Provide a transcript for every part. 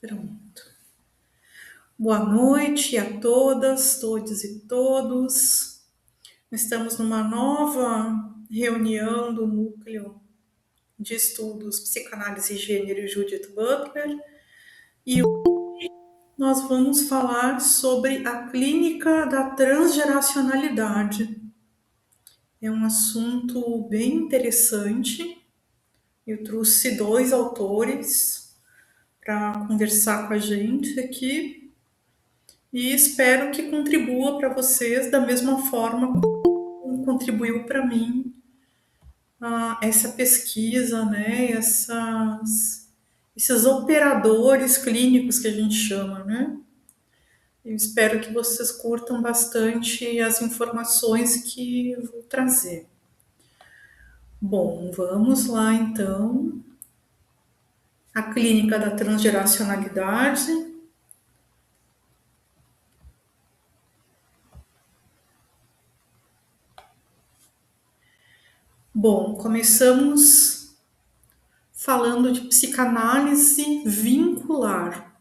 Pronto. Boa noite a todas, todos e todos. Estamos numa nova reunião do Núcleo de Estudos Psicanálise e Gênero Judith Butler e hoje nós vamos falar sobre a clínica da transgeracionalidade. É um assunto bem interessante. Eu trouxe 2 autores para conversar com a gente aqui. E espero que contribua para vocês da mesma forma como contribuiu para mim essa pesquisa, né? Esses operadores clínicos que a gente chama, né? Eu espero que vocês curtam bastante as informações que eu vou trazer. Bom, vamos lá então. A clínica da transgeracionalidade. Bom, começamos falando de psicanálise vincular.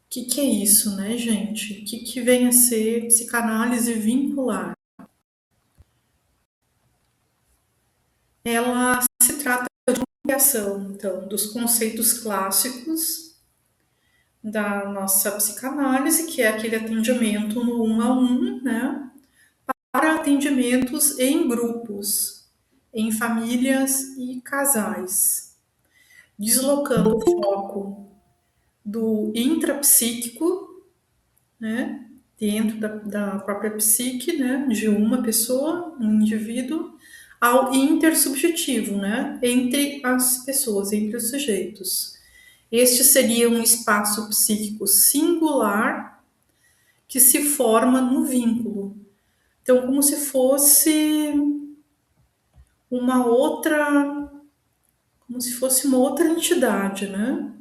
O que é isso, né, gente? O que vem a ser psicanálise vincular? Ela se trata de uma criação, então, dos conceitos clássicos da nossa psicanálise, que é aquele atendimento no 1 a 1, né, para atendimentos em grupos, em famílias e casais, deslocando o foco do intrapsíquico, né, dentro da própria psique, né, de uma pessoa, um indivíduo, ao intersubjetivo, né, entre as pessoas, entre os sujeitos. Este seria um espaço psíquico singular que se forma no vínculo. Então, como se fosse uma outra, entidade, né?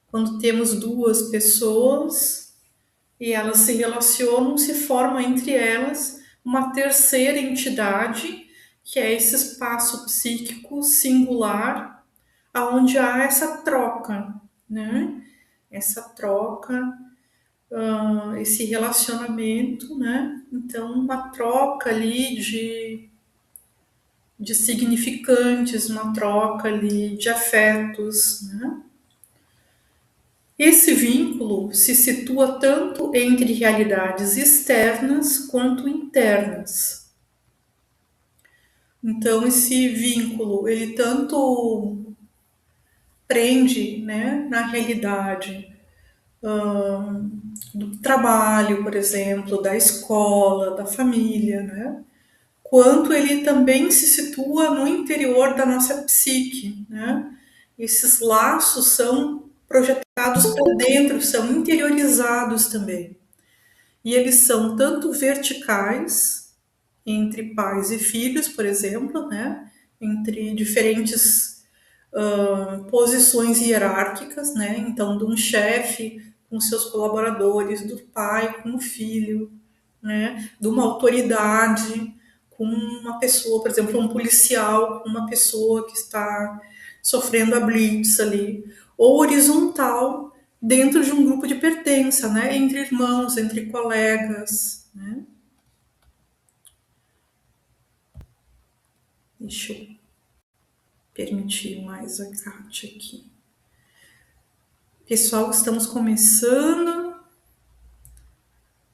Quando temos 2 pessoas e elas se relacionam, se forma entre elas uma terceira entidade, que é esse espaço psíquico singular, aonde há essa troca, né? Essa troca, esse relacionamento, né? Então, uma troca ali de significantes, uma troca ali de afetos, né? Esse vínculo se situa tanto entre realidades externas quanto internas. Então, esse vínculo, ele tanto prende, né, na realidade do trabalho, por exemplo, da escola, da família, né, quanto ele também se situa no interior da nossa psique, né. Esses laços são projetados para dentro, são interiorizados também. E eles são tanto verticais, entre pais e filhos, por exemplo, né? Entre diferentes posições hierárquicas, né? Então, de um chefe com seus colaboradores, do pai com o filho, né? De uma autoridade com uma pessoa, por exemplo, um policial com uma pessoa que está sofrendo a blitz ali, ou horizontal dentro de um grupo de pertença, né? Entre irmãos, entre colegas, né? Deixa eu permitir mais a Kátia aqui. Pessoal, estamos começando.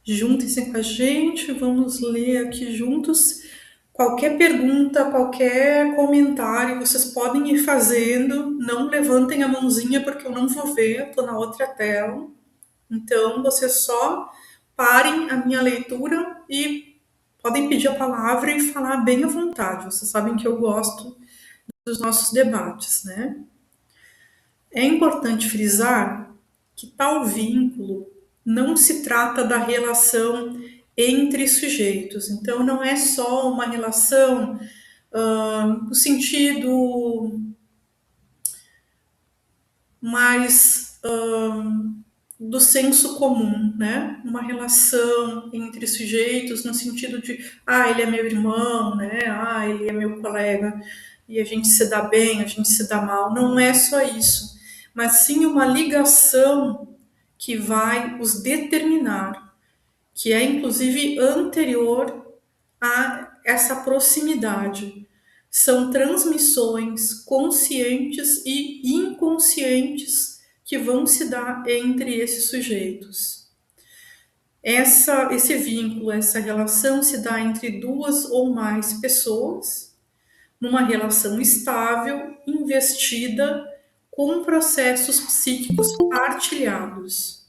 Juntem-se com a gente, vamos ler aqui juntos. Qualquer pergunta, qualquer comentário, vocês podem ir fazendo. Não levantem a mãozinha porque eu não vou ver, estou na outra tela. Então, vocês só parem a minha leitura e podem pedir a palavra e falar bem à vontade. Vocês sabem que eu gosto dos nossos debates, né? É importante frisar que tal vínculo não se trata da relação entre sujeitos. Então, não é só uma relação no sentido mais do senso comum, né? Uma relação entre sujeitos no sentido de, ele é meu irmão, né? Ele é meu colega e a gente se dá bem, a gente se dá mal. Não é só isso, mas sim uma ligação que vai os determinar, que é inclusive anterior a essa proximidade. São transmissões conscientes e inconscientes que vão se dar entre esses sujeitos. Esse vínculo, essa relação se dá entre duas ou mais pessoas, numa relação estável, investida, com processos psíquicos partilhados.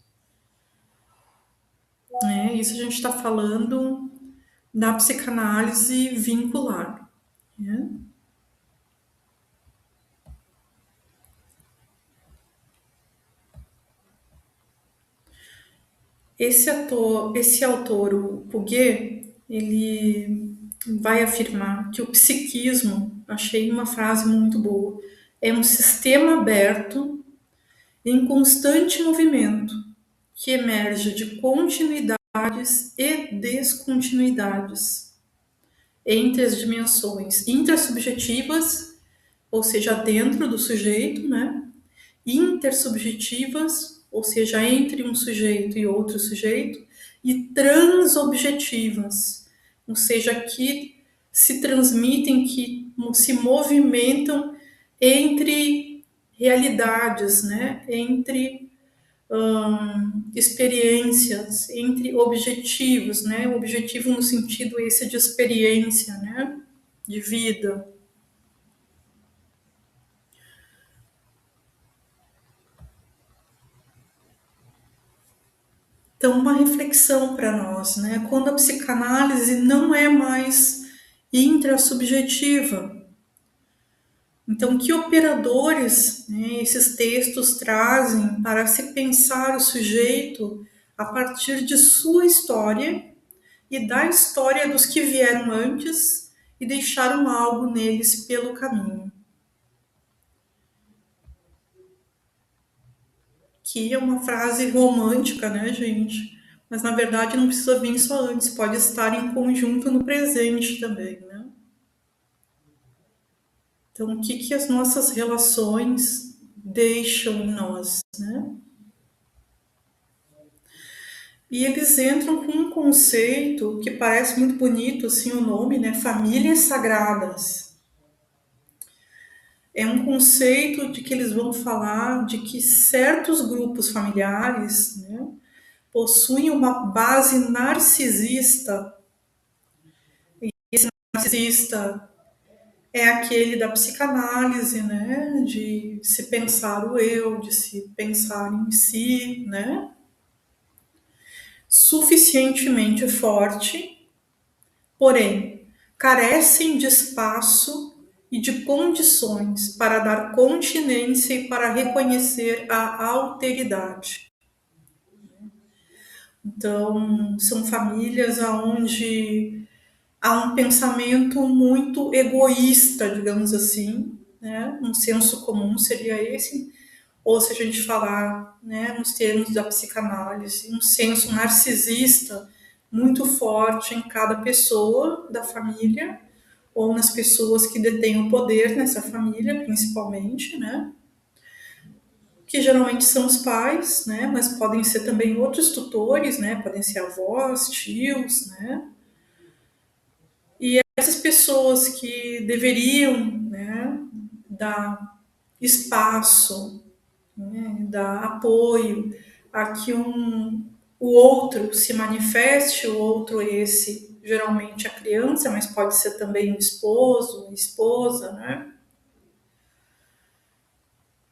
Né? Isso a gente está falando da psicanálise vincular. Né? Esse autor, o Puget, ele vai afirmar que o psiquismo, achei uma frase muito boa, é um sistema aberto em constante movimento que emerge de continuidades e descontinuidades entre as dimensões intrasubjetivas, ou seja, dentro do sujeito, né? Intersubjetivas, ou seja, entre um sujeito e outro sujeito, e transobjetivas, ou seja, que se transmitem, que se movimentam entre realidades, né? Entre experiências, entre objetivos, né? Objetivo no sentido esse de experiência, né? De vida. Então, uma reflexão para nós, né? Quando a psicanálise não é mais intrasubjetiva. Então, que operadores, né, esses textos trazem para se pensar o sujeito a partir de sua história e da história dos que vieram antes e deixaram algo neles pelo caminho. Que é uma frase romântica, né, gente? Mas na verdade não precisa vir só antes, pode estar em conjunto no presente também, né? Então, o que as nossas relações deixam em nós, né? E eles entram com um conceito que parece muito bonito, assim, o nome, né? Famílias sagradas. É um conceito de que eles vão falar de que certos grupos familiares, né, possuem uma base narcisista. Esse narcisista é aquele da psicanálise, né, de se pensar o eu, de se pensar em si, né, suficientemente forte, porém carecem de espaço e de condições para dar continência e para reconhecer a alteridade. Então, são famílias onde há um pensamento muito egoísta, digamos assim, né? Um senso comum seria esse, ou se a gente falar, né, nos termos da psicanálise, um senso narcisista muito forte em cada pessoa da família, ou nas pessoas que detêm o poder nessa família, principalmente, né? Que geralmente são os pais, né? Mas podem ser também outros tutores, né? Podem ser avós, tios, né? E essas pessoas que deveriam, né, dar espaço, né, dar apoio a que o outro se manifeste, o outro esse, geralmente a criança, mas pode ser também o esposo, a esposa, né?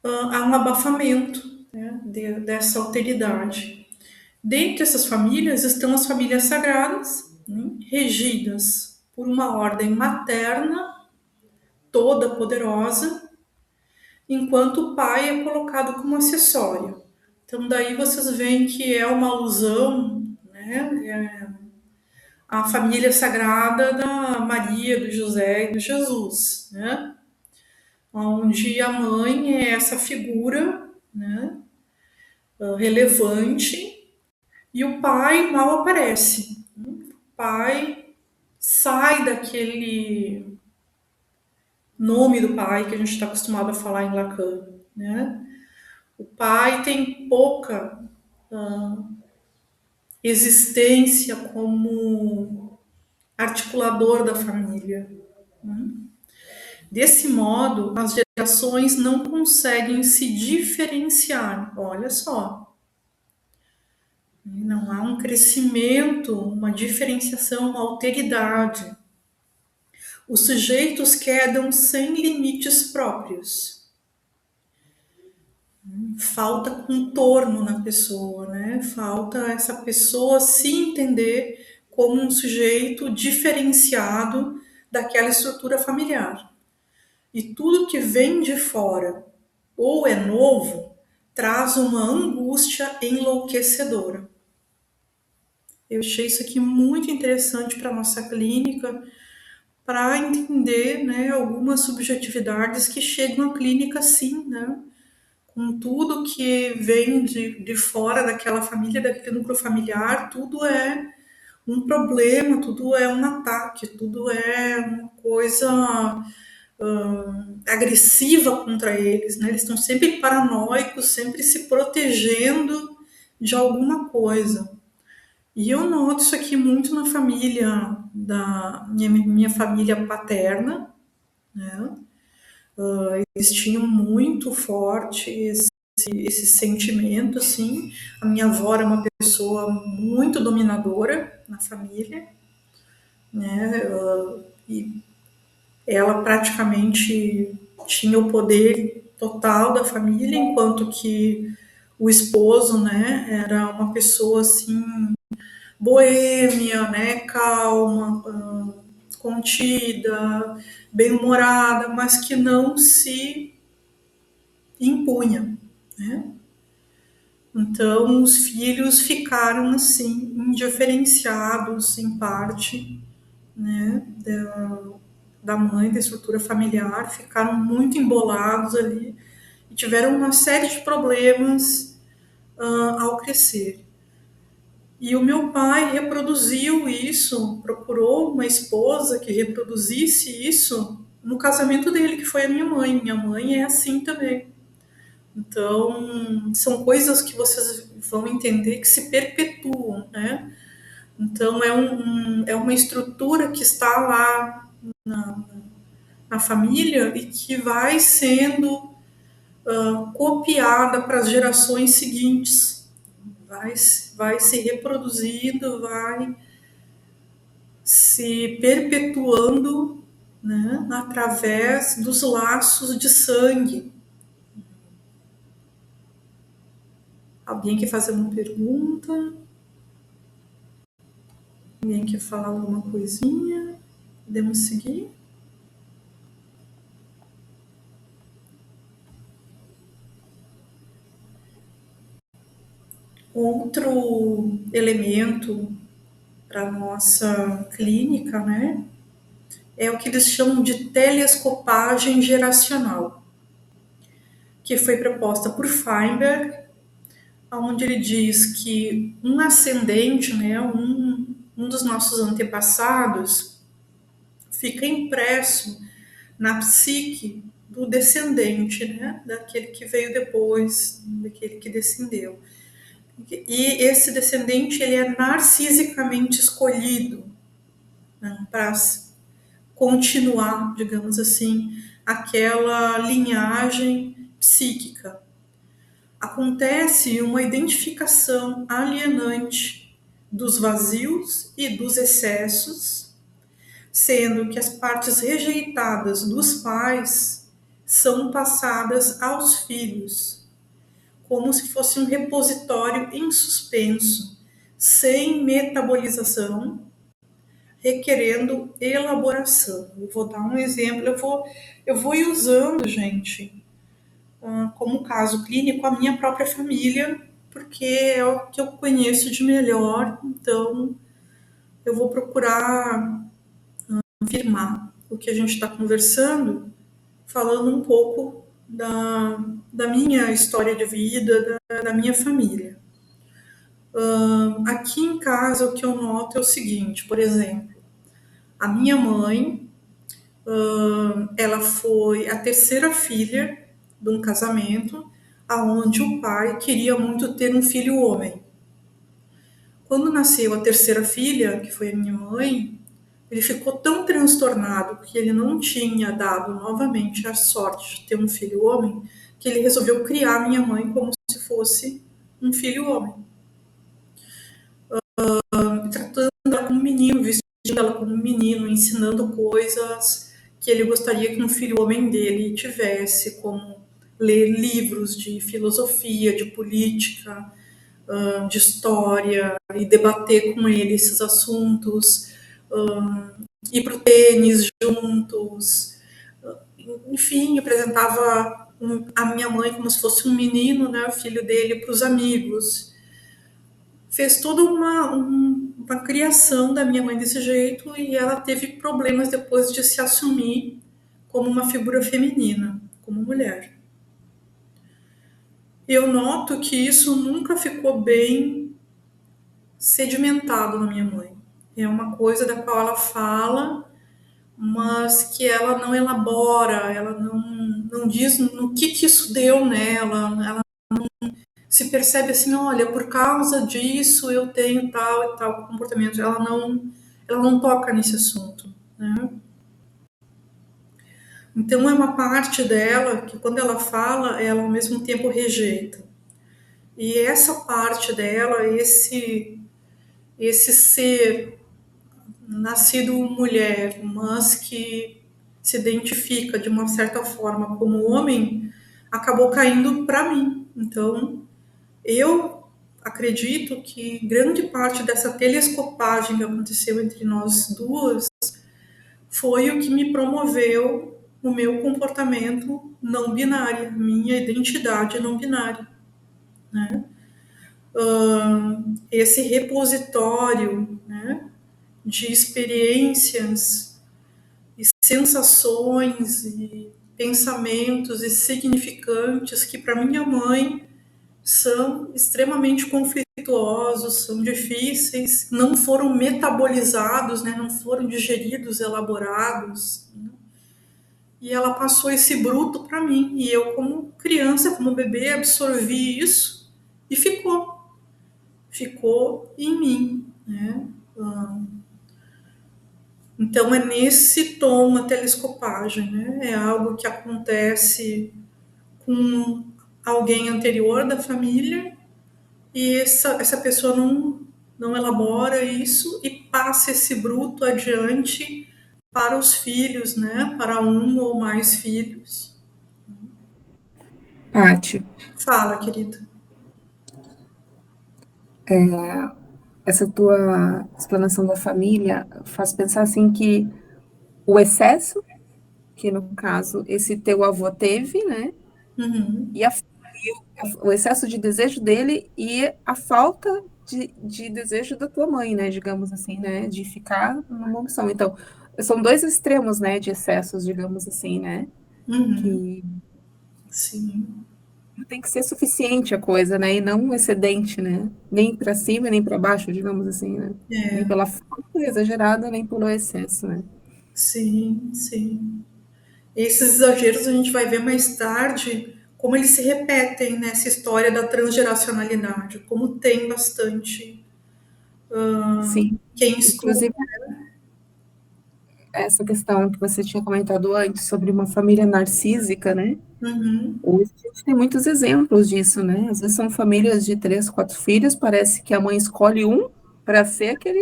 Há um abafamento, né, dessa alteridade. Dentre essas famílias estão as famílias sagradas, né, regidas por uma ordem materna toda poderosa, enquanto o pai é colocado como acessório. Então daí vocês veem que é uma alusão, né, à família sagrada da Maria, do José e do Jesus, né, onde a mãe é essa figura, né, relevante e o pai mal aparece. O pai sai daquele nome do pai que a gente está acostumado a falar em Lacan, né? O pai tem pouca existência como articulador da família. Desse modo, as gerações não conseguem se diferenciar. Olha só, não há um crescimento, uma diferenciação, uma alteridade. Os sujeitos quedam sem limites próprios. Falta contorno na pessoa, né? Falta essa pessoa se entender como um sujeito diferenciado daquela estrutura familiar. E tudo que vem de fora ou é novo traz uma angústia enlouquecedora. Eu achei isso aqui muito interessante para a nossa clínica, para entender, né, algumas subjetividades que chegam à clínica assim, né? Com tudo que vem de fora daquela família, daquele núcleo familiar, tudo é um problema, tudo é um ataque, tudo é uma coisa agressiva contra eles, né? Eles estão sempre paranoicos, sempre se protegendo de alguma coisa. E eu noto isso aqui muito na família, da minha família paterna, né? Eles tinham muito forte esse sentimento, assim. A minha avó era uma pessoa muito dominadora na família, né? E ela praticamente tinha o poder total da família, enquanto que o esposo, né, era uma pessoa assim boêmia, né, calma, contida, bem-humorada, mas que não se impunha, né? Então, os filhos ficaram assim, indiferenciados em parte, né, da mãe, da estrutura familiar, ficaram muito embolados ali e tiveram uma série de problemas ao crescer. E o meu pai reproduziu isso, procurou uma esposa que reproduzisse isso no casamento dele, que foi a minha mãe. Minha mãe é assim também. Então, são coisas que vocês vão entender que se perpetuam, né? Então, é uma estrutura que está lá na família e que vai sendo copiada para as gerações seguintes. Vai se reproduzindo, vai se perpetuando, né, através dos laços de sangue. Alguém quer fazer uma pergunta? Alguém quer falar alguma coisinha? Podemos seguir? Outro elemento para a nossa clínica, né, é o que eles chamam de telescopagem geracional, que foi proposta por Feinberg, onde ele diz que um ascendente, né, um dos nossos antepassados, fica impresso na psique do descendente, né, daquele que veio depois, daquele que descendeu. E esse descendente ele é narcisicamente escolhido, né, para continuar, digamos assim, aquela linhagem psíquica. Acontece uma identificação alienante dos vazios e dos excessos, sendo que as partes rejeitadas dos pais são passadas aos filhos, como se fosse um repositório em suspenso, sem metabolização, requerendo elaboração. Eu vou dar um exemplo, eu vou ir usando, gente, como caso clínico, a minha própria família, porque é o que eu conheço de melhor, então eu vou procurar afirmar o que a gente está conversando, falando um pouco da minha história de vida, da minha família. Aqui em casa, o que eu noto é o seguinte, por exemplo, a minha mãe, ela foi a terceira filha de um casamento aonde o pai queria muito ter um filho homem. Quando nasceu a terceira filha, que foi a minha mãe, ele ficou tão transtornado que ele não tinha dado novamente a sorte de ter um filho homem, que ele resolveu criar minha mãe como se fosse um filho homem, tratando ela como um menino, vestindo ela como um menino, ensinando coisas que ele gostaria que um filho homem dele tivesse, como ler livros de filosofia, de política, de história, e debater com ele esses assuntos, ir para o tênis juntos, enfim, apresentava a minha mãe como se fosse um menino, né, o filho dele, para os amigos. Fez toda uma criação da minha mãe desse jeito e ela teve problemas depois de se assumir como uma figura feminina, como mulher. Eu noto que isso nunca ficou bem sedimentado na minha mãe. É uma coisa da qual ela fala, mas que ela não elabora, ela não diz no que isso deu nela, ela se percebe assim, olha, por causa disso eu tenho tal e tal comportamento, ela não toca nesse assunto, né? Então é uma parte dela que quando ela fala, ela ao mesmo tempo rejeita. E essa parte dela, esse ser nascido mulher, mas que se identifica de uma certa forma como homem, acabou caindo para mim. Então, eu acredito que grande parte dessa telescopagem que aconteceu entre nós duas foi o que me promoveu o meu comportamento não binário, minha identidade não binária. Esse repositório, né, de experiências e sensações e pensamentos e significantes que para minha mãe são extremamente conflituosos, são difíceis, não foram metabolizados, né, não foram digeridos, elaborados. Né? E ela passou esse bruto para mim. E eu, como criança, como bebê, absorvi isso e ficou em mim. Né? Então é nesse tom a telescopagem, né? É algo que acontece com alguém anterior da família e essa pessoa não elabora isso e passa esse bruto adiante para os filhos, né? Para um ou mais filhos. Paty, Fala, querida. essa tua explanação da família faz pensar assim que o excesso, que no caso esse teu avô teve, né? Uhum, E o excesso de desejo dele e a falta de desejo da tua mãe, né? Digamos assim, né? De ficar numa opção. Então, são dois extremos, né? De excessos, digamos assim, né? uhum, Que sim, tem que ser suficiente a coisa, né? E não um excedente, né? Nem para cima, nem para baixo, digamos assim, né? Nem é, pela falta exagerada, nem pelo excesso, né? sim, sim. Esses exageros a gente vai ver mais tarde como eles se repetem nessa história da transgeracionalidade, como tem bastante Sim. quem estuda. Inclusive, essa questão que você tinha comentado antes sobre uma família narcísica, né? Uhum, Hoje a gente tem muitos exemplos disso, né? Às vezes são famílias de três, quatro filhos, parece que a mãe escolhe um para ser aquele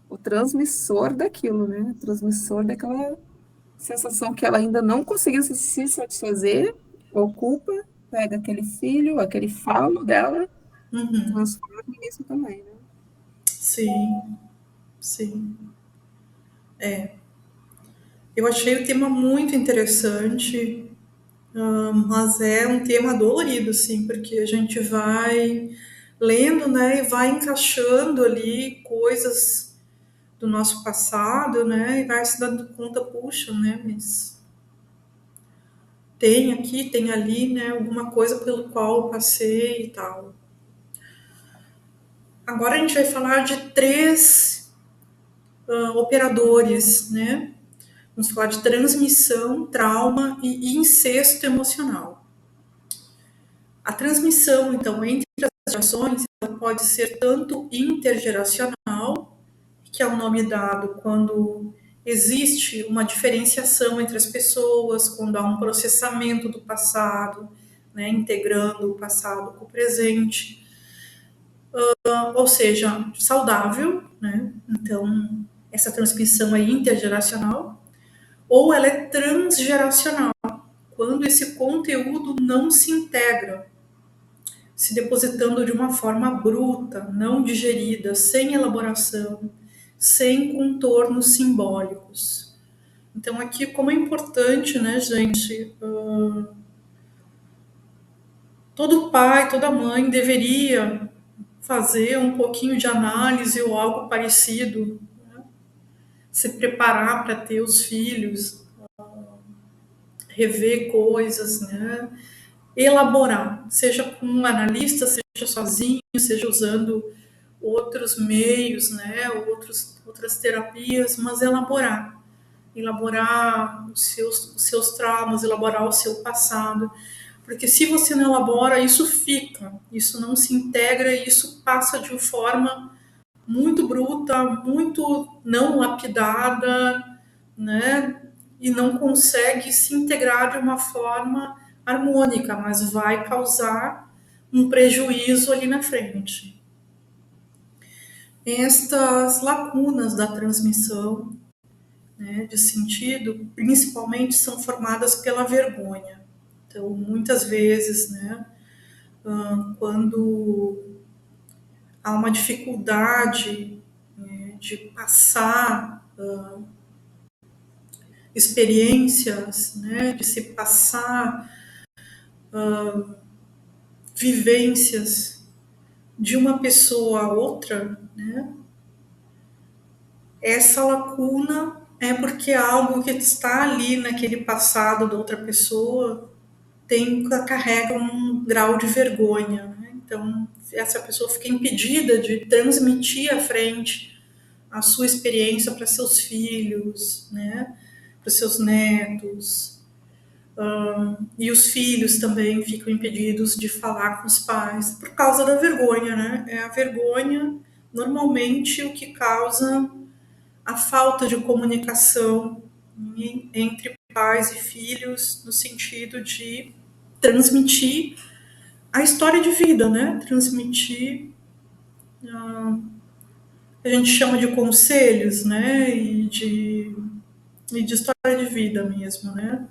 o transmissor daquilo, né? O transmissor daquela sensação que ela ainda não conseguiu se satisfazer, ocupa, pega aquele filho, aquele falo dela, uhum, transforma nisso também, né? sim, sim. Eu achei o tema muito interessante, mas é um tema dolorido, sim, porque a gente vai lendo, né, e vai encaixando ali coisas do nosso passado, né, e vai se dando conta, puxa, né, mas tem aqui, tem ali, né, alguma coisa pelo qual eu passei e tal. Agora a gente vai falar de três operadores, né? Vamos falar de transmissão, trauma e incesto emocional. A transmissão, então, entre as gerações, ela pode ser tanto intergeracional, que é o nome dado quando existe uma diferenciação entre as pessoas, quando há um processamento do passado, né, integrando o passado com o presente, ou seja, saudável, né? Então, essa transmissão é intergeracional, ou ela é transgeracional, quando esse conteúdo não se integra, se depositando de uma forma bruta, não digerida, sem elaboração, sem contornos simbólicos. Então, aqui, como é importante, né, gente? Todo pai, toda mãe deveria fazer um pouquinho de análise ou algo parecido, né? Se preparar para ter os filhos, rever coisas, né? Elaborar, seja com um analista, seja sozinho, seja usando outros meios, né? Outras terapias, mas elaborar os seus traumas, elaborar o seu passado. Porque se você não elabora, isso fica, isso não se integra e isso passa de uma forma muito bruta, muito não lapidada, né? E não consegue se integrar de uma forma harmônica, mas vai causar um prejuízo ali na frente. Estas lacunas da transmissão, né, de sentido, principalmente são formadas pela vergonha. Então, muitas vezes, né, quando há uma dificuldade, né, de passar experiências, né, de se passar vivências de uma pessoa a outra, né, essa lacuna é porque é algo que está ali naquele passado da outra pessoa carrega um grau de vergonha, né? Então, essa pessoa fica impedida de transmitir à frente a sua experiência para seus filhos, né? Para seus netos. E os filhos também ficam impedidos de falar com os pais por causa da vergonha, né? É a vergonha, normalmente, o que causa a falta de comunicação entre pais e filhos, no sentido de transmitir a história de vida, né? Transmitir, a gente chama de conselhos, né? E de história de vida mesmo, né?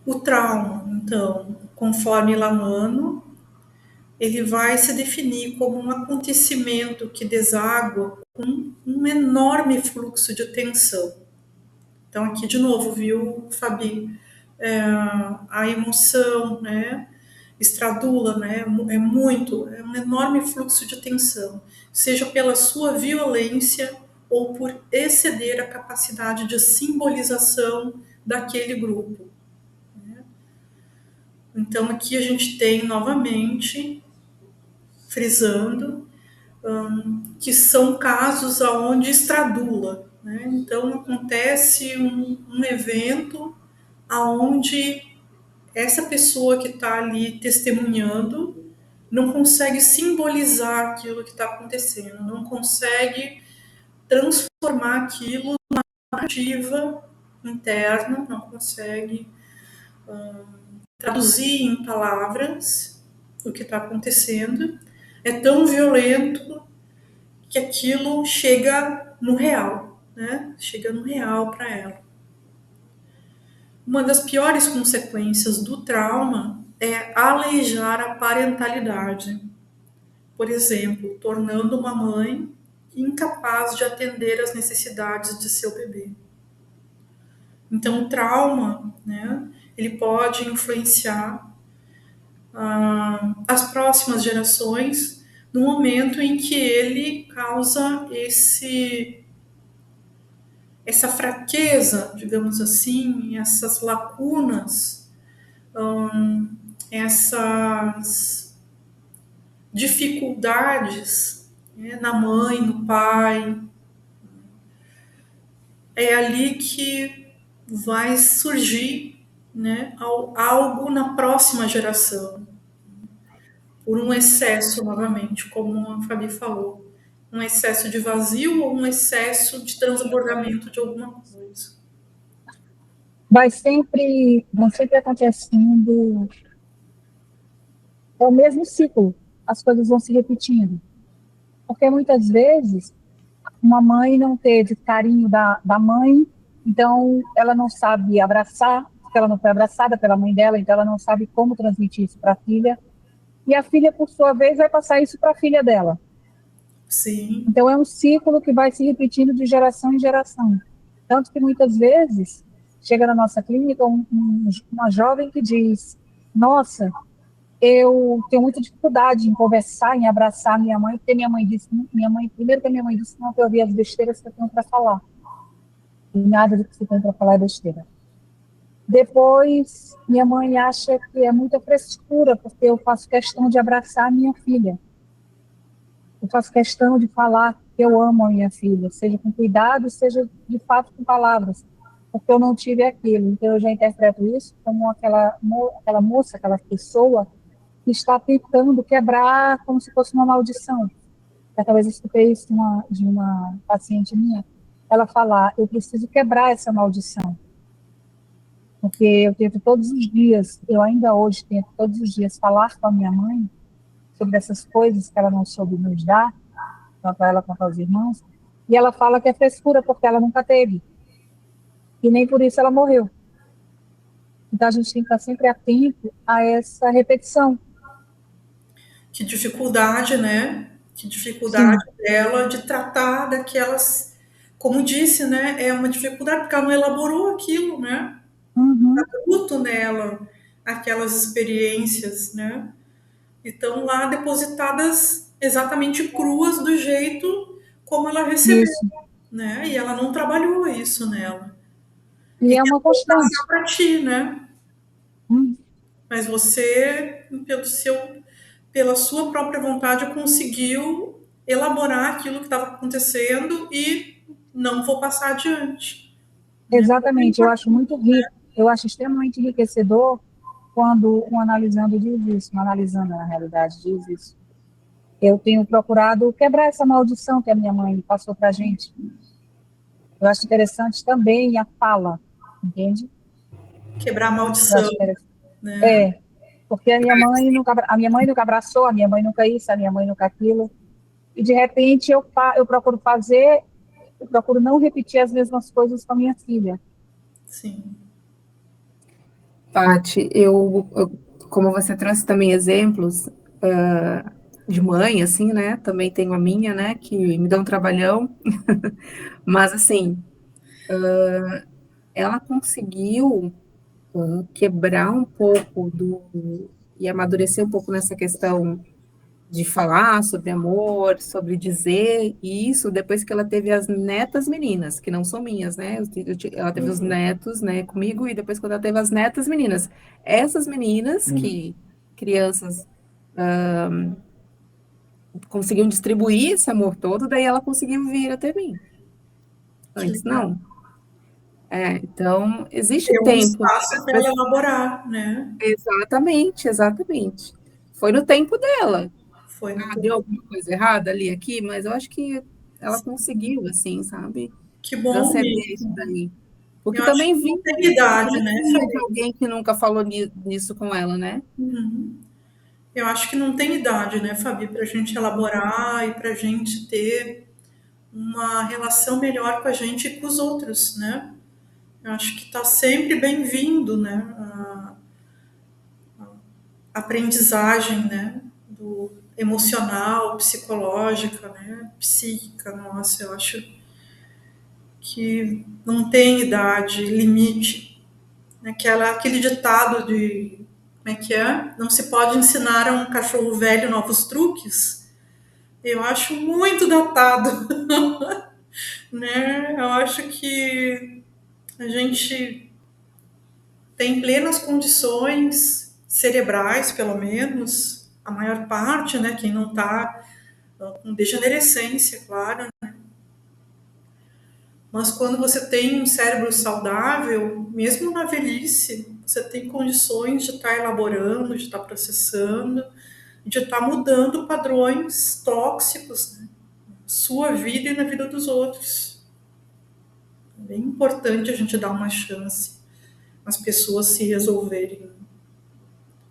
O trauma, então, conforme Lamano, ele vai se definir como um acontecimento que deságua com um enorme fluxo de tensão. Então, aqui de novo, viu, Fabi? A emoção, né? Estradula, né? É um enorme fluxo de tensão, seja pela sua violência ou por exceder a capacidade de simbolização daquele grupo. Então, aqui a gente tem novamente, frisando, que são casos onde extradula, né? Então, acontece um evento onde essa pessoa que está ali testemunhando não consegue simbolizar aquilo que está acontecendo, não consegue transformar aquilo numa narrativa interna, não consegue traduzir em palavras o que está acontecendo. É tão violento que aquilo chega no real, né? Chega no real para ela. Uma das piores consequências do trauma é aleijar a parentalidade. Por exemplo, tornando uma mãe incapaz de atender às necessidades de seu bebê. Então, o trauma, né, ele pode influenciar as próximas gerações no momento em que ele causa essa fraqueza, digamos assim, essas lacunas, essas dificuldades, né, na mãe, no pai. É ali que vai surgir né, algo na próxima geração, por um excesso, novamente, como a Fabi falou, um excesso de vazio ou um excesso de transbordamento de alguma coisa. Vão sempre acontecendo, é o mesmo ciclo, as coisas vão se repetindo. Porque muitas vezes uma mãe não teve carinho da mãe, então ela não sabe abraçar, porque ela não foi abraçada pela mãe dela, então ela não sabe como transmitir isso para a filha. E a filha, por sua vez, vai passar isso para a filha dela. Sim, Então é um ciclo que vai se repetindo de geração em geração. Tanto que muitas vezes chega na nossa clínica uma jovem que diz: Nossa, eu tenho muita dificuldade em conversar, em abraçar minha mãe, porque primeiro que a minha mãe disse não, que eu ouvia as besteiras que eu tenho para falar. E nada do que você tem para falar é besteira. Depois, minha mãe acha que é muita frescura, porque eu faço questão de abraçar a minha filha. Eu faço questão de falar que eu amo a minha filha, seja com cuidado, seja de fato com palavras, porque eu não tive aquilo. Então, eu já interpreto isso como aquela moça, aquela pessoa que está tentando quebrar como se fosse uma maldição. Certa vez eu escutei isso de uma paciente minha, ela falar: eu preciso quebrar essa maldição, porque eu tento todos os dias, eu ainda hoje tento todos os dias falar com a minha mãe sobre essas coisas que ela não soube nos dar, tanto ela quanto aos irmãos, e ela fala que é frescura porque ela nunca teve, e nem por isso ela morreu. Então a gente tem que estar sempre atento a essa repetição. que dificuldade, né? Que dificuldade Sim. dela de tratar daquelas, como disse, né? É uma dificuldade porque ela não elaborou aquilo, né? Uhum. Bruto nela, aquelas experiências, né? E estão lá depositadas exatamente cruas do jeito como ela recebeu, Isso. né? E ela não trabalhou isso nela. E E é uma tentou passar constante. para ti, né? Uhum. Mas você, pela sua própria vontade, conseguiu elaborar aquilo que estava acontecendo e não vou passar adiante, né? Exatamente, eu acho muito rico, eu acho extremamente enriquecedor quando um analisando diz isso, um analisando na realidade diz isso. Eu tenho procurado quebrar essa maldição que a minha mãe passou para a gente. Eu acho interessante também a fala, entende? Quebrar a Eu maldição, acho interessante. né? É, porque a minha mãe nunca abraçou, a minha mãe nunca isso, a minha mãe nunca aquilo. E de repente eu procuro fazer, eu procuro não repetir as mesmas coisas com a minha filha. Sim. Paty, como você trouxe também exemplos de mãe, assim, né? Também tenho a minha, né? Que me dá um trabalhão, mas assim, ela conseguiu quebrar um pouco e amadurecer um pouco nessa questão de falar sobre amor, sobre dizer isso, depois que ela teve as netas meninas, que não são minhas, né? Ela teve os netos, né, comigo, e depois quando ela teve as netas meninas. Essas meninas, crianças, conseguiam distribuir esse amor todo, daí ela conseguiu vir até mim. Que Antes, legal. não. Então, existe Ter um tempo. espaço para ela elaborar, né? Exatamente, exatamente. Foi no tempo dela. Foi no Deu tempo. alguma coisa errada ali, aqui, mas eu acho que ela conseguiu, assim, sabe? Que bom Transcender mesmo. isso daí. Porque Eu acho também que não vinha, tem idade, né, vinha de Fabi? alguém que nunca falou nisso com ela, né? Uhum. Eu acho que não tem idade, né, Fabi, para a gente elaborar e para a gente ter uma relação melhor com a gente e com os outros, né? Eu acho que está sempre bem-vindo, né? A aprendizagem, né? Do emocional, psicológica, né? Psíquica, nossa, eu acho que não tem idade, limite. Aquele ditado de, como é que é? Não se pode ensinar a um cachorro velho novos truques. Eu acho muito datado, né? Eu acho que a gente tem plenas condições cerebrais, pelo menos, a maior parte, né? Quem não está com degenerescência, claro. Mas quando você tem um cérebro saudável, mesmo na velhice, Você tem condições de estar elaborando, de estar processando, de estar mudando padrões tóxicos, né? Sua vida e na vida dos outros. É bem importante a gente dar uma chance às pessoas se resolverem.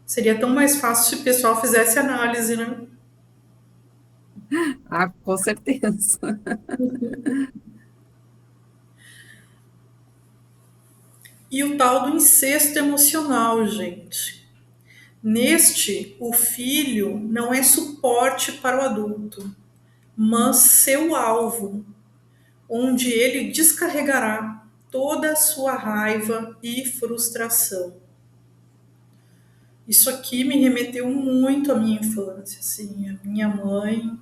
Seria tão mais fácil se o pessoal fizesse análise, né? Ah, com certeza. E o tal do incesto emocional, gente. Neste, o filho não é suporte para o adulto, mas seu alvo, onde ele descarregará toda a sua raiva e frustração. Isso aqui me remeteu muito à minha infância, assim, a minha mãe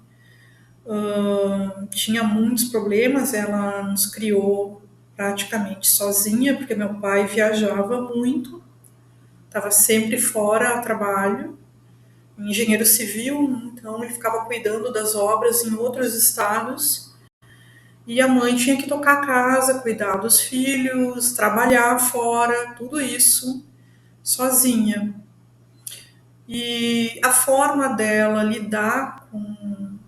tinha muitos problemas, ela nos criou praticamente sozinha, porque meu pai viajava muito, estava sempre fora a trabalho, engenheiro civil, então ele ficava cuidando das obras em outros estados, e a mãe tinha que tocar a casa, cuidar dos filhos, trabalhar fora, tudo isso sozinha. E a forma dela lidar com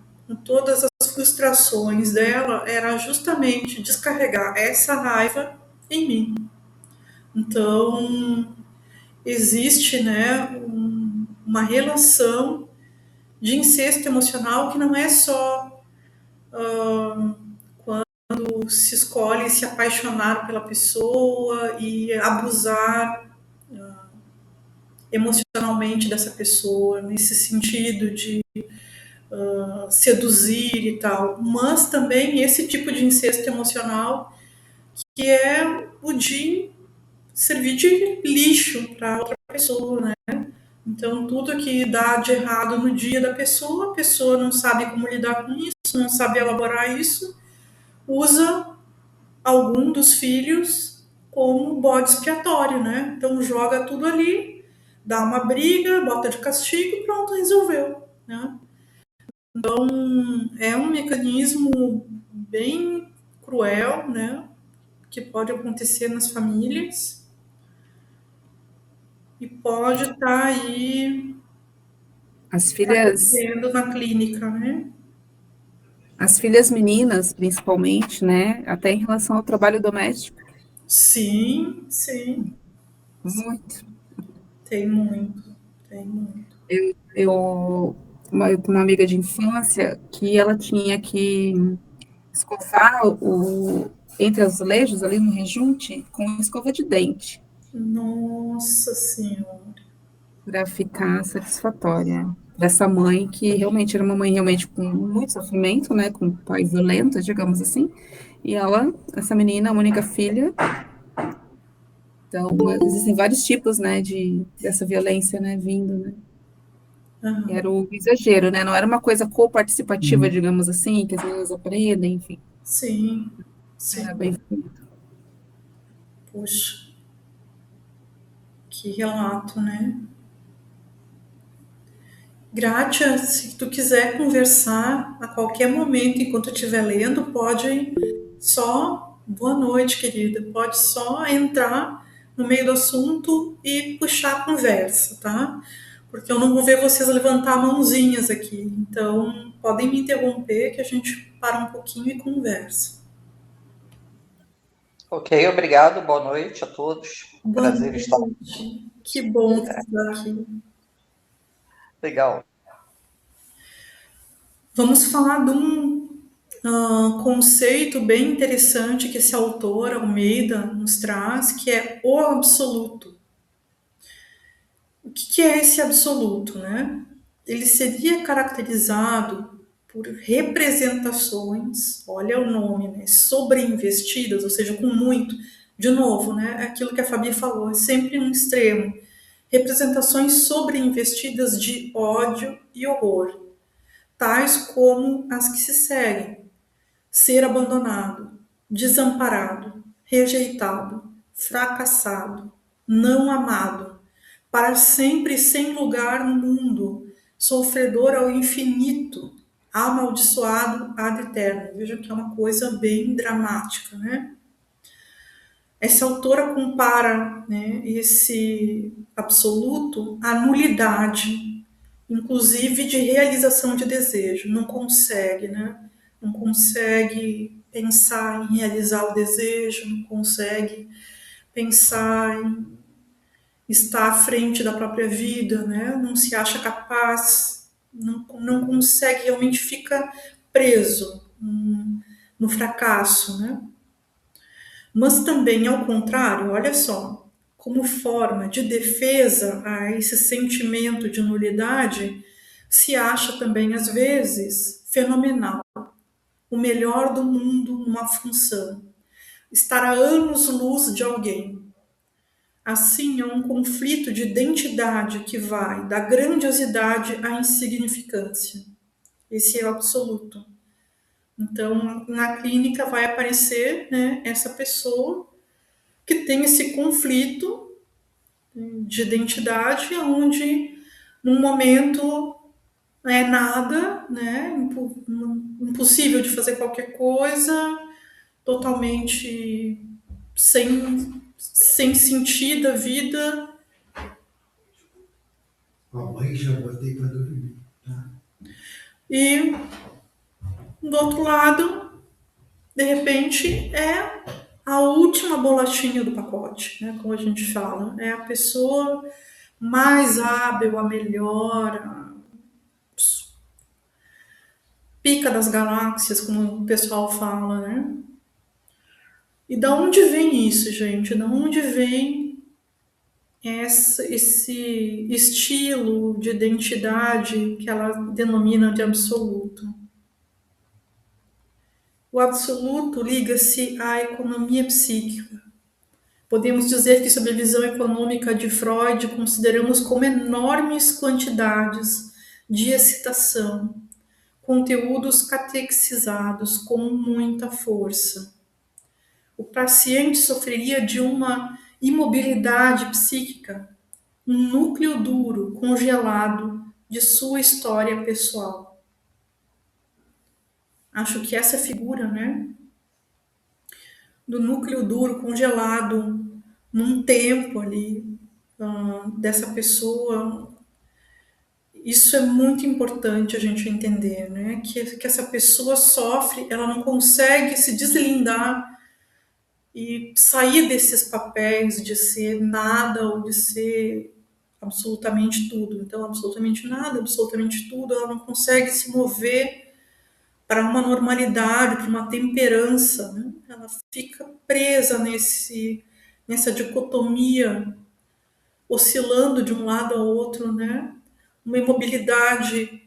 todas as frustrações dela era justamente descarregar essa raiva em mim. Então, existe, né, uma relação de incesto emocional que não é só quando se escolhe se apaixonar pela pessoa e abusar emocionalmente dessa pessoa, nesse sentido de seduzir e tal, mas também esse tipo de incesto emocional que é o de servir de lixo para outra pessoa, né? Então, tudo que dá de errado no dia da pessoa, a pessoa não sabe como lidar com isso, não sabe elaborar isso, usa algum dos filhos como bode expiatório, né? Então, joga tudo ali, dá uma briga, bota de castigo e pronto, resolveu, né? Então, é um mecanismo bem cruel, né? Que pode acontecer nas famílias e pode estar aí As filhas, vendo na clínica, né? as filhas meninas, principalmente, né? Até em relação ao trabalho doméstico, Sim, sim, muito. tem muito, tem muito. Eu uma amiga de infância que ela tinha que escovar entre azulejos ali no rejunte com escova de dente Nossa Senhora. para ficar satisfatória para essa mãe que realmente era uma mãe realmente com muito sofrimento, né, com um pai violento, digamos assim. E ela, essa menina, a única filha, então existem vários tipos, né, de dessa violência, né, vindo, né. Aham. Era o exagero, né? Não era uma coisa coparticipativa, digamos assim, que as meninas aprendem, enfim. Sim, Era sim. bem. Puxa, que relato, né? Gratia, se tu quiser conversar a qualquer momento enquanto eu estiver lendo, pode só, boa noite, querida, pode só entrar no meio do assunto e puxar a conversa, tá? Porque eu não vou ver vocês levantar mãozinhas aqui, então podem me interromper que a gente para um pouquinho e conversa. Ok, obrigado. Boa noite a todos. Boa Prazer estar. noite, que bom que você está aqui. Legal. Vamos falar de um conceito bem interessante que esse autor, Almeida, nos traz, que é o absoluto. O que é esse absoluto, né? Ele seria caracterizado por representações, olha o nome, né? Sobreinvestidas, ou seja, com muito. De novo, né? É aquilo que a Fabi falou, é sempre um extremo. Representações sobreinvestidas de ódio e horror, tais como as que se seguem: ser abandonado, desamparado, rejeitado, fracassado, não amado, para sempre sem lugar no mundo, sofredor ao infinito, amaldiçoado ad eterno. Vejam que é uma coisa bem dramática, né? Essa autora compara, né, esse absoluto à nulidade, inclusive de realização de desejo. Não consegue, né? Não consegue pensar em realizar o desejo, não consegue pensar em estar à frente da própria vida, né? Não se acha capaz, não consegue, realmente fica preso no fracasso, né? Mas também, ao contrário, olha só, como forma de defesa a esse sentimento de nulidade, se acha também, às vezes, fenomenal, o melhor do mundo numa função, estar a anos-luz de alguém. Assim, é um conflito de identidade que vai da grandiosidade à insignificância. Esse é o absoluto. Então, na clínica vai aparecer, né, essa pessoa que tem esse conflito de identidade, onde num momento é nada, né, impossível de fazer qualquer coisa, totalmente sem sentido a vida. Mamãe já botei para dormir. Tá? E do outro lado, de repente, é a última bolachinha do pacote, né? Como a gente fala. É a pessoa mais hábil, a melhor, a pica das galáxias, como o pessoal fala, né? E da onde vem isso, gente? Da onde vem esse estilo de identidade que ela denomina de absoluto? O absoluto liga-se à economia psíquica. Podemos dizer que, sob a visão econômica de Freud, consideramos como enormes quantidades de excitação, conteúdos catequizados com muita força. O paciente sofreria de uma imobilidade psíquica, um núcleo duro, congelado de sua história pessoal. Acho que essa figura, né, do núcleo duro, congelado num tempo ali, dessa pessoa, isso é muito importante a gente entender, né? Que essa pessoa sofre, ela não consegue se deslindar e sair desses papéis de ser nada ou de ser absolutamente tudo. Então, absolutamente nada, absolutamente tudo, ela não consegue se mover para uma normalidade, para uma temperança, né? Ela fica presa nessa dicotomia, oscilando de um lado ao outro, né? Uma imobilidade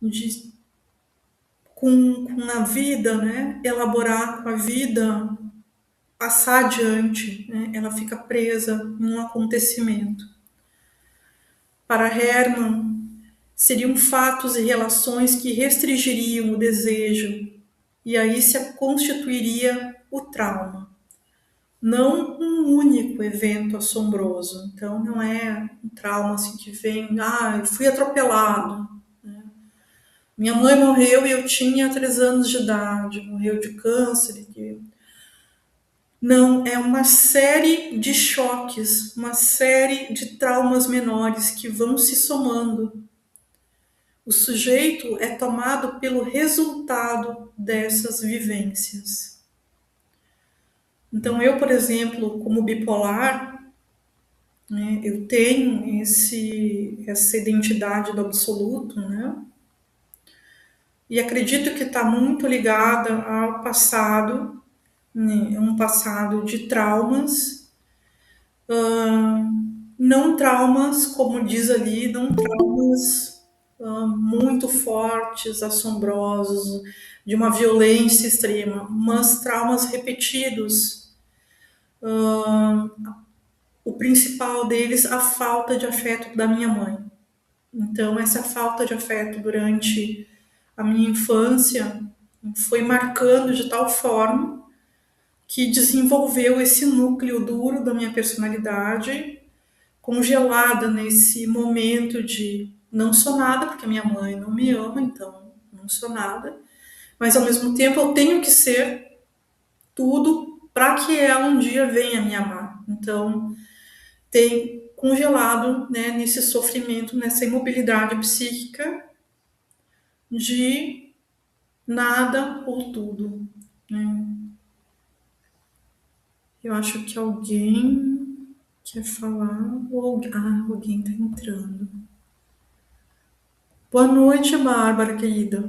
de, com a vida, né? Elaborar com a vida, passar adiante, né? Ela fica presa num acontecimento. Para Hermann, seriam fatos e relações que restringiriam o desejo, e aí se constituiria o trauma. Não um único evento assombroso. Então, não é um trauma assim que vem, eu fui atropelado. Minha mãe morreu e eu tinha 3 anos de idade, morreu de câncer. Não, é uma série de choques, uma série de traumas menores que vão se somando. O sujeito é tomado pelo resultado dessas vivências. Então, eu, por exemplo, como bipolar, né, eu tenho essa identidade do absoluto, né? E acredito que está muito ligada ao passado, né, um passado de traumas, não traumas, como diz ali, não traumas muito fortes, assombrosos, de uma violência extrema, mas traumas repetidos. O principal deles, a falta de afeto da minha mãe. Então, essa falta de afeto durante a minha infância foi marcando de tal forma que desenvolveu esse núcleo duro da minha personalidade, congelada nesse momento de não sou nada, porque minha mãe não me ama, então não sou nada, mas ao mesmo tempo eu tenho que ser tudo para que ela um dia venha me amar. Então, tem congelado, né, nesse sofrimento, nessa imobilidade psíquica de nada ou tudo, né? Eu acho que alguém quer falar, alguém está entrando. Boa noite, Bárbara, querida.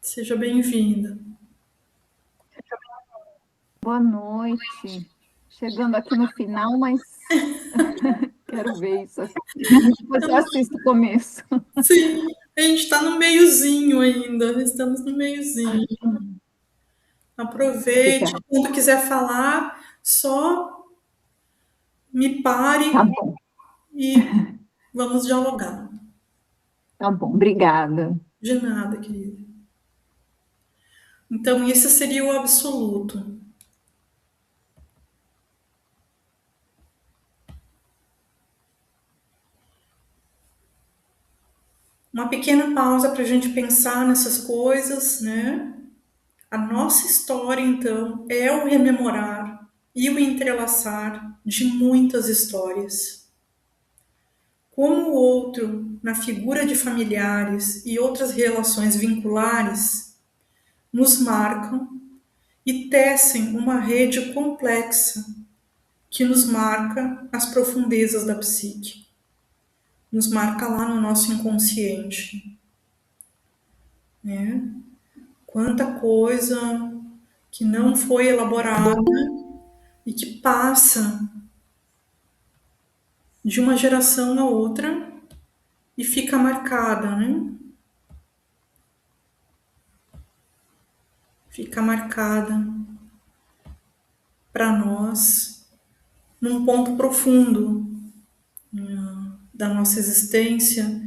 Seja bem-vinda. Boa noite. Chegando aqui no final, mas quero ver isso. Depois eu assisto o começo. Sim, a gente está no meiozinho ainda, estamos no meiozinho. Aproveite, Obrigada. quando quiser falar, só me pare Tá bom, e vamos dialogar. tá bom. Obrigada. De nada, querida. Então, esse seria o absoluto. Uma pequena pausa para a gente pensar nessas coisas, né? A nossa história, então, é o rememorar e o entrelaçar de muitas histórias. Como o outro, na figura de familiares e outras relações vinculares, nos marcam e tecem uma rede complexa que nos marca as profundezas da psique, nos marca lá no nosso inconsciente, né? Quanta coisa que não foi elaborada e que passa de uma geração a outra e fica marcada, né? Fica marcada para nós num ponto profundo da nossa existência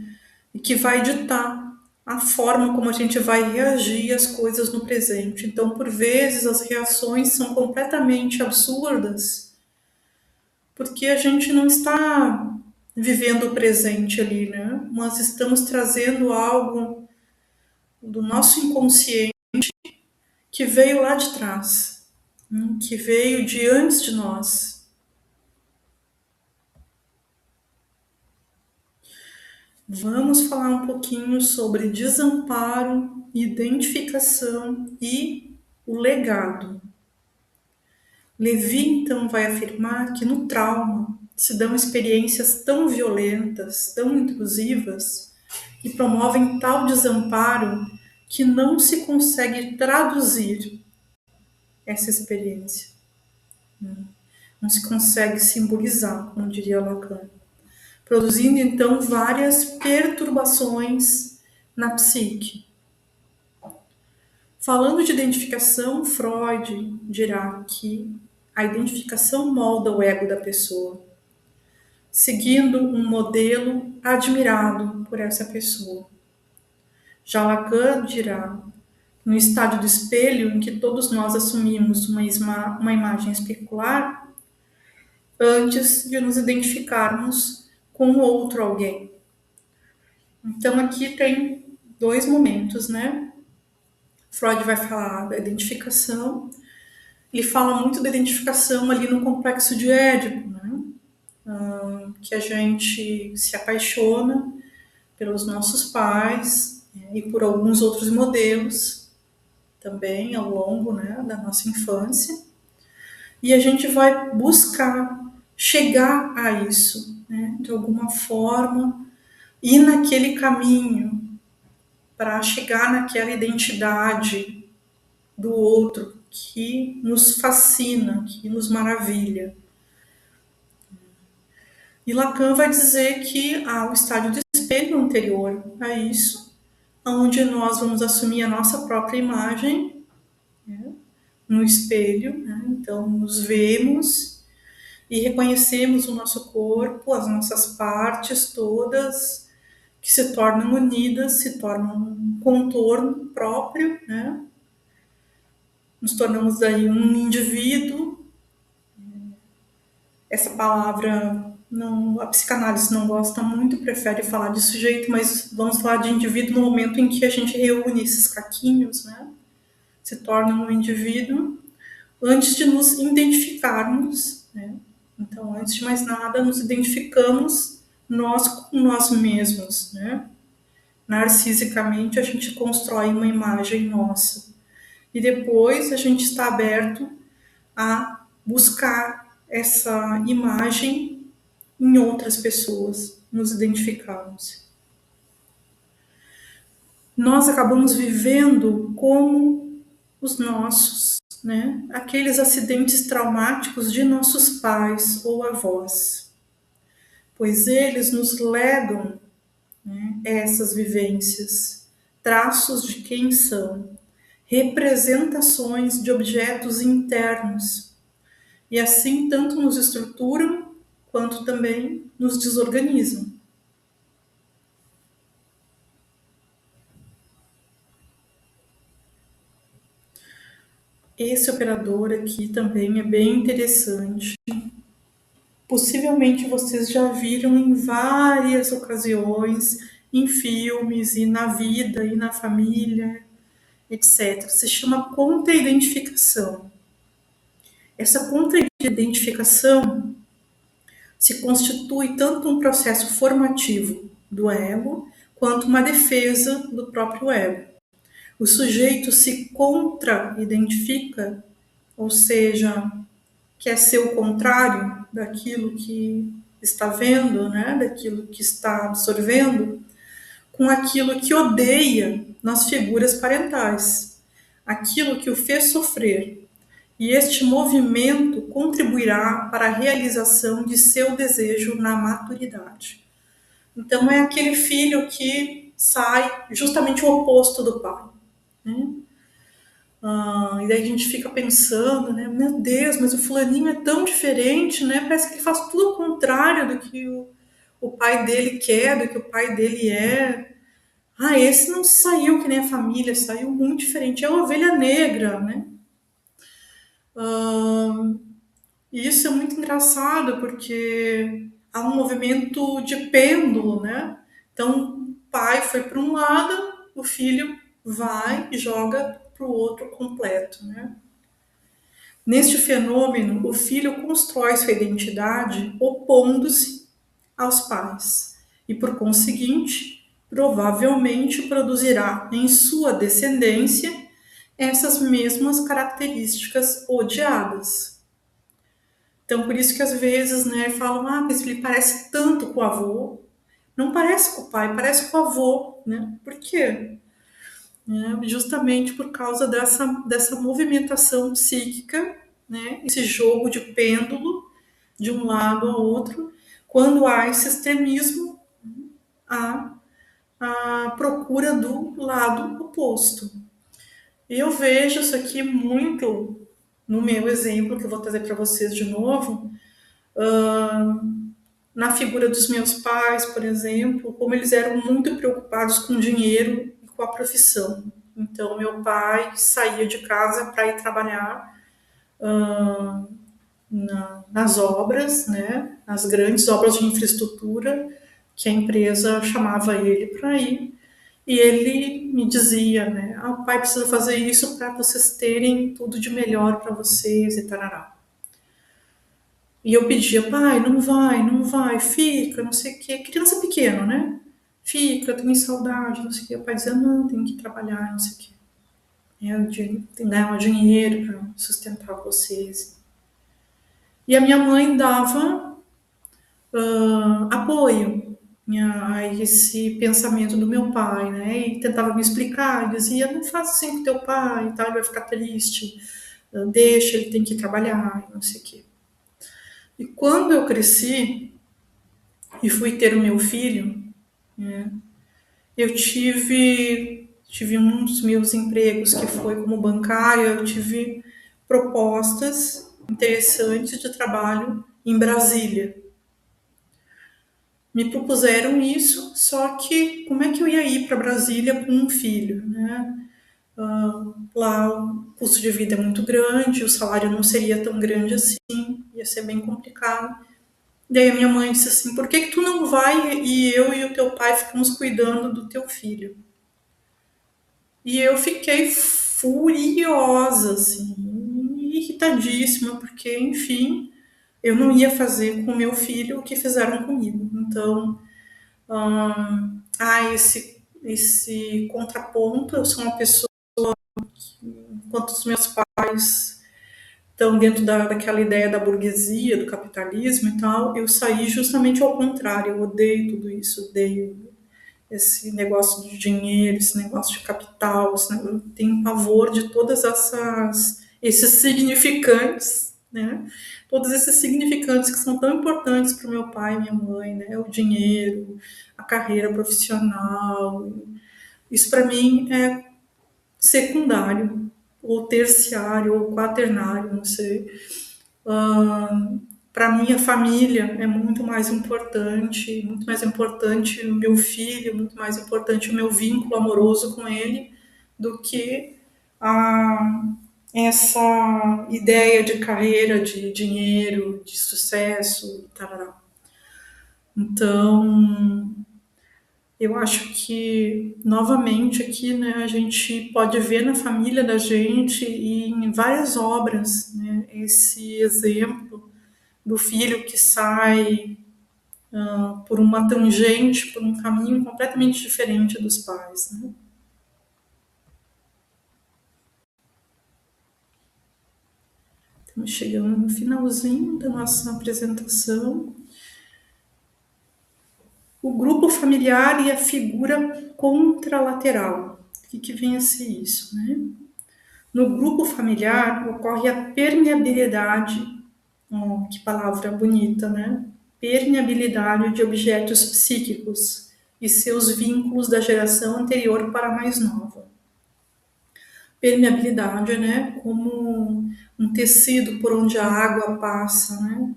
e que vai ditar a forma como a gente vai reagir às coisas no presente. Então, por vezes, as reações são completamente absurdas, porque a gente não está vivendo o presente ali, né? Nós estamos trazendo algo do nosso inconsciente que veio lá de trás, que veio de antes de nós. Vamos falar um pouquinho sobre desamparo, identificação e o legado. Levi, então, vai afirmar que no trauma se dão experiências tão violentas, tão intrusivas, que promovem tal desamparo que não se consegue traduzir essa experiência. Não se consegue simbolizar, como diria Lacan. Produzindo, então, várias perturbações na psique. Falando de identificação, Freud dirá que a identificação molda o ego da pessoa, seguindo um modelo admirado por essa pessoa. Já Lacan dirá, no estádio do espelho, em que todos nós assumimos uma imagem especular, antes de nos identificarmos com o outro alguém. Então, aqui tem dois momentos, né? Freud vai falar da identificação, ele fala muito da identificação ali no complexo de Édipo, né? Que a gente se apaixona pelos nossos pais, né? E por alguns outros modelos também ao longo, né, da nossa infância. E a gente vai buscar chegar a isso, né, de alguma forma, ir naquele caminho para chegar naquela identidade do outro que nos fascina, que nos maravilha. E Lacan vai dizer que há o estádio de espelho anterior a isso, onde nós vamos assumir a nossa própria imagem, né, no espelho, né? Então nos vemos e reconhecemos o nosso corpo, as nossas partes todas, que se tornam unidas, se tornam um contorno próprio, né? Nos tornamos daí um indivíduo. Essa palavra não, a psicanálise não gosta muito, prefere falar de sujeito, mas vamos falar de indivíduo no momento em que a gente reúne esses caquinhos, né? Se torna um indivíduo antes de nos identificarmos, né? Então, antes de mais nada, nos identificamos nós com nós mesmos, né? Narcisicamente, a gente constrói uma imagem nossa. E depois a gente está aberto a buscar essa imagem em outras pessoas, nos identificarmos. Nós acabamos vivendo como os nossos, né? Aqueles acidentes traumáticos de nossos pais ou avós, pois eles nos legam, né, essas vivências, traços de quem são, representações de objetos internos, e assim tanto nos estruturam quanto também nos desorganizam. Esse operador aqui também é bem interessante. Possivelmente vocês já viram em várias ocasiões, em filmes e na vida e na família, etc. Se chama contra-identificação. Essa contra-identificação se constitui tanto um processo formativo do ego, quanto uma defesa do próprio ego. O sujeito se contra-identifica, ou seja, quer ser o contrário daquilo que está vendo, né, daquilo que está absorvendo, com aquilo que odeia nas figuras parentais, aquilo que o fez sofrer. E este movimento contribuirá para a realização de seu desejo na maturidade. Então, é aquele filho que sai justamente o oposto do pai, né? E daí a gente fica pensando, né? Meu Deus, mas o fulaninho é tão diferente, né? Parece que ele faz tudo ao contrário do que o pai dele quer, do que o pai dele é. Esse não saiu que nem a família, saiu muito diferente. É uma ovelha negra, né? E isso é muito engraçado, porque há um movimento de pêndulo, né? Então, o pai foi para um lado, o filho vai e joga para o outro completo, né? Neste fenômeno, o filho constrói sua identidade opondo-se aos pais e, por conseguinte, provavelmente produzirá em sua descendência essas mesmas características odiadas. Então, por isso que às vezes, né, falam, mas ele parece tanto com o avô. Não parece com o pai, parece com o avô, né? Por quê? Justamente por causa dessa movimentação psíquica, né? Esse jogo de pêndulo de um lado ao outro. Quando há esse extremismo, há a procura do lado oposto. E eu vejo isso aqui muito no meu exemplo, que eu vou trazer para vocês de novo, na figura dos meus pais, por exemplo, como eles eram muito preocupados com o dinheiro e com a profissão. Então, meu pai saía de casa para ir trabalhar nas obras, né, nas grandes obras de infraestrutura que a empresa chamava ele para ir. E ele me dizia, né, o pai precisa fazer isso para vocês terem tudo de melhor para vocês e tarará. E eu pedia, pai, não vai, fica, não sei o quê. Criança pequena, né? Fica, eu tenho saudade, não sei o quê. O pai dizia, não, tem que trabalhar, não sei o quê. Eu tenho que ganhar dinheiro para sustentar vocês. E a minha mãe dava apoio a esse pensamento do meu pai, né? E tentava me explicar, dizia, não faça assim com teu pai, tá? Ele vai ficar triste, deixa, ele tem que trabalhar, não sei o quê. E quando eu cresci e fui ter o meu filho, né, eu tive um dos meus empregos que foi como bancária, eu tive propostas interessantes de trabalho em Brasília. Me propuseram isso, só que como é que eu ia ir para Brasília com um filho, né? Lá o custo de vida é muito grande, o salário não seria tão grande assim, ia ser bem complicado. Daí a minha mãe disse assim, por que tu não vai e eu e o teu pai ficamos cuidando do teu filho? E eu fiquei furiosa, assim, irritadíssima, porque, enfim, eu não ia fazer com o meu filho o que fizeram comigo. Então, há esse contraponto. Eu sou uma pessoa, enquanto os meus pais estão dentro daquela ideia da burguesia, do capitalismo e tal, eu saí justamente ao contrário. Eu odeio tudo isso, odeio esse negócio de dinheiro, esse negócio de capital, eu tenho pavor de todas esses significantes, né? Todos esses significantes que são tão importantes para o meu pai e minha mãe, né? O dinheiro, a carreira profissional, isso para mim é secundário, ou terciário, ou quaternário, não sei. Para mim, a família é muito mais importante o meu filho, muito mais importante o meu vínculo amoroso com ele, do que a, essa ideia de carreira, de dinheiro, de sucesso, tarará. Então, eu acho que, novamente, aqui, né, a gente pode ver na família da gente e em várias obras, né, esse exemplo do filho que sai por uma tangente, por um caminho completamente diferente dos pais, né? Estamos chegando no finalzinho da nossa apresentação. O grupo familiar e a figura contralateral. O que vem a ser isso, né? No grupo familiar ocorre a permeabilidade, que palavra bonita, né? Permeabilidade de objetos psíquicos e seus vínculos da geração anterior para a mais nova. Permeabilidade, né? Como um tecido por onde a água passa, né?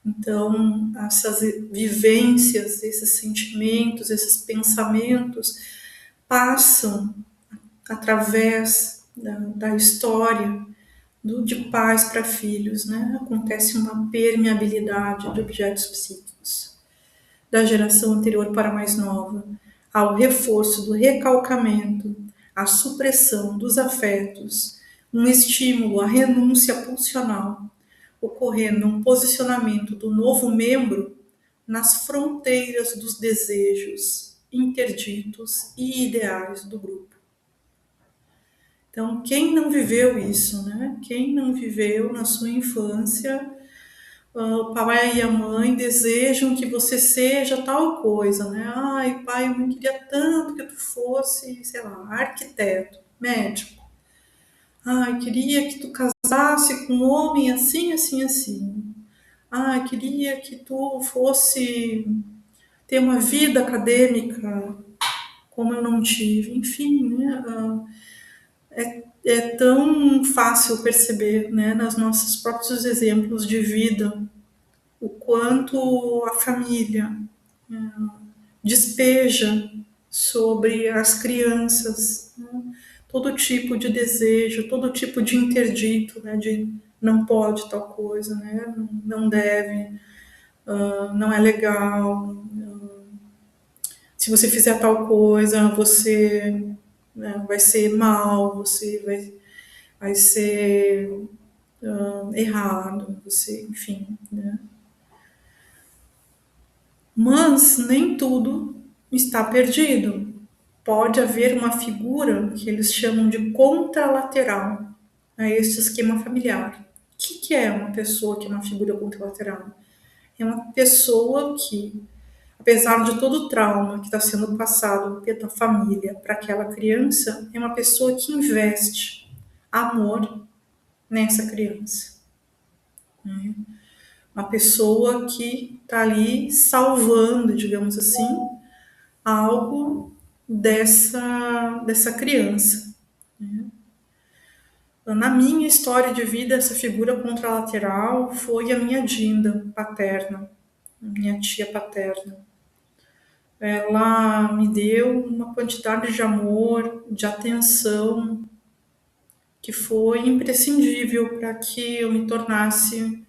Então, essas vivências, esses sentimentos, esses pensamentos passam através da história de pais para filhos, né? Acontece uma permeabilidade de objetos psíquicos da geração anterior para a mais nova, ao reforço do recalcamento, à supressão dos afetos, um estímulo à renúncia pulsional, ocorrendo um posicionamento do novo membro nas fronteiras dos desejos interditos e ideais do grupo. Então, quem não viveu isso, né? Quem não viveu na sua infância, o pai e a mãe desejam que você seja tal coisa, né? Ai, pai, eu não queria tanto que tu fosse, sei lá, arquiteto, médico. Ai, queria que tu casasse com um homem assim, assim, assim. Ai, queria que tu fosse ter uma vida acadêmica como eu não tive. Enfim, né? É tão fácil perceber, né, nos nossos próprios exemplos de vida, o quanto a família despeja sobre as crianças, né, todo tipo de desejo, todo tipo de interdito, né, de não pode tal coisa, né, não deve, não é legal, se você fizer tal coisa, você, né, vai ser mal, você vai ser errado, você, enfim, né? Mas nem tudo está perdido. Pode haver uma figura que eles chamam de contralateral a esse esquema familiar. O que é uma pessoa que é uma figura contralateral? É uma pessoa que, apesar de todo o trauma que está sendo passado pela família para aquela criança, é uma pessoa que investe amor nessa criança. Né? Uma pessoa que está ali salvando, digamos assim, algo dessa criança. Né? Na minha história de vida, essa figura contralateral foi a minha Dinda paterna, a minha tia paterna. Ela me deu uma quantidade de amor, de atenção, que foi imprescindível para que eu me tornasse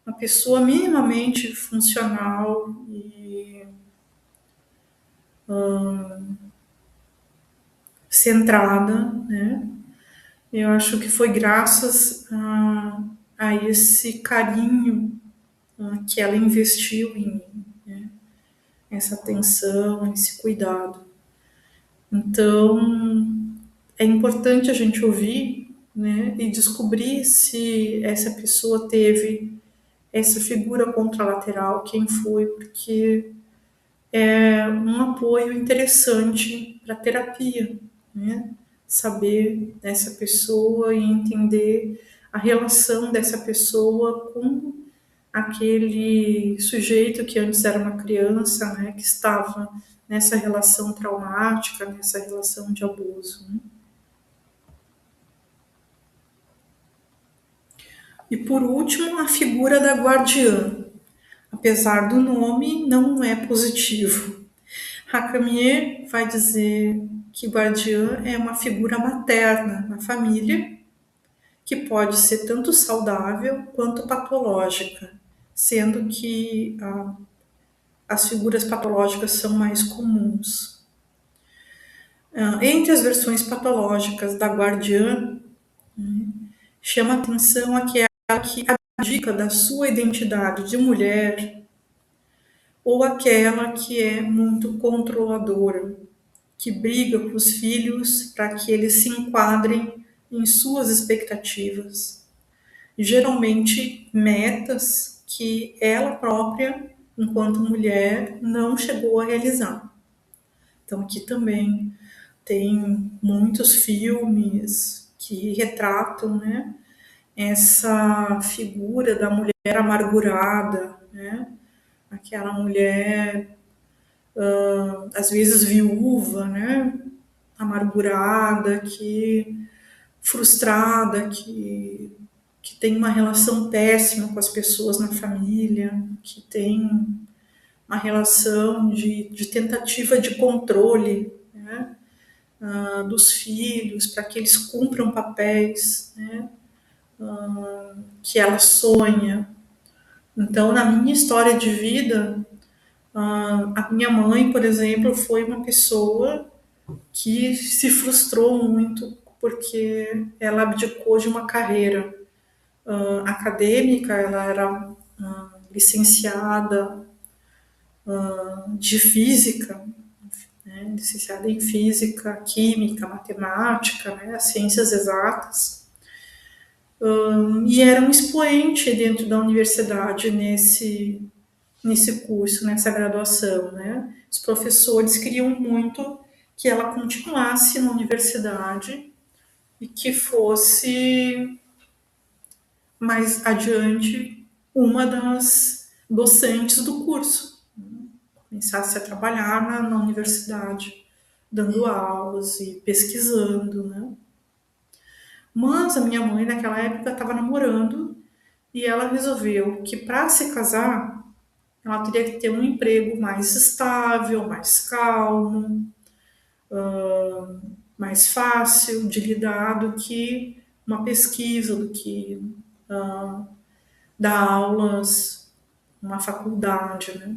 uma pessoa minimamente funcional e centrada, né? Eu acho que foi graças a esse carinho que ela investiu em mim, né? Essa atenção, esse cuidado. Então, é importante a gente ouvir, né, e descobrir se essa pessoa teve essa figura contralateral, quem foi, porque é um apoio interessante para a terapia, né? Saber dessa pessoa e entender a relação dessa pessoa com aquele sujeito que antes era uma criança, né, que estava nessa relação traumática, nessa relação de abuso, né? E por último, a figura da guardiã. Apesar do nome, não é positivo. Racamier vai dizer que guardiã é uma figura materna na família, que pode ser tanto saudável quanto patológica, sendo que as figuras patológicas são mais comuns. Entre as versões patológicas da guardiã, chama atenção aquela que abdica da sua identidade de mulher ou aquela que é muito controladora, que briga com os filhos para que eles se enquadrem em suas expectativas. Geralmente, metas que ela própria, enquanto mulher, não chegou a realizar. Então, aqui também tem muitos filmes que retratam, né, essa figura da mulher amargurada, né, aquela mulher, às vezes viúva, né, amargurada, que frustrada, que tem uma relação péssima com as pessoas na família, que tem uma relação de tentativa de controle, né, dos filhos, para que eles cumpram papéis, né, que ela sonha. Então, na minha história de vida, a minha mãe, por exemplo, foi uma pessoa que se frustrou muito porque ela abdicou de uma carreira acadêmica, ela era licenciada de física, né, licenciada em física, química, matemática, né, ciências exatas, e era um expoente dentro da universidade nesse curso, nessa graduação, né? Os professores queriam muito que ela continuasse na universidade e que fosse mais adiante uma das docentes do curso, começasse a trabalhar na universidade, dando aulas e pesquisando, né? Mas a minha mãe, naquela época, estava namorando e ela resolveu que para se casar, ela teria que ter um emprego mais estável, mais calmo, mais fácil de lidar do que uma pesquisa, do que dar aulas numa faculdade, né?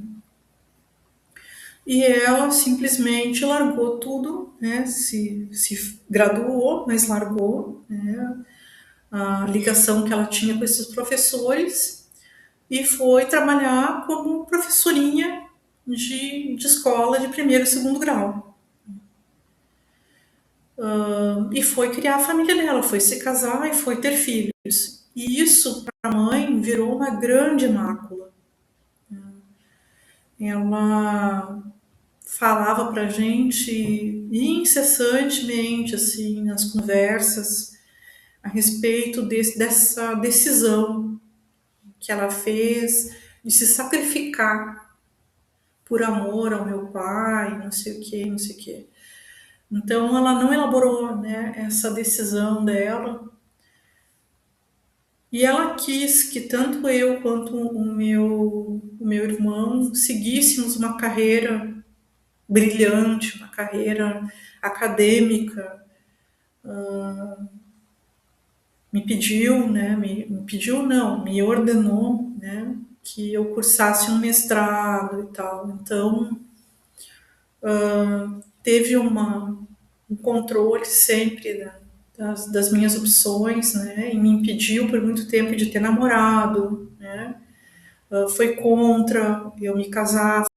E ela simplesmente largou tudo, né? Se graduou, mas largou, né, a ligação que ela tinha com esses professores e foi trabalhar como professorinha de escola de primeiro e segundo grau. E foi criar a família dela, foi se casar e foi ter filhos. E isso, para a mãe, virou uma grande mácula. Ela falava para a gente incessantemente, assim, nas conversas, a respeito dessa decisão que ela fez de se sacrificar por amor ao meu pai, não sei o que, não sei o que. Então, ela não elaborou, né, essa decisão dela. E ela quis que tanto eu quanto o meu irmão seguíssemos uma carreira brilhante, uma carreira acadêmica. Me pediu, né, me pediu não, me ordenou, né, que eu cursasse um mestrado e tal. Então, teve um controle sempre, né, das minhas opções, né? E me impediu por muito tempo de ter namorado, né? Foi contra eu me casar.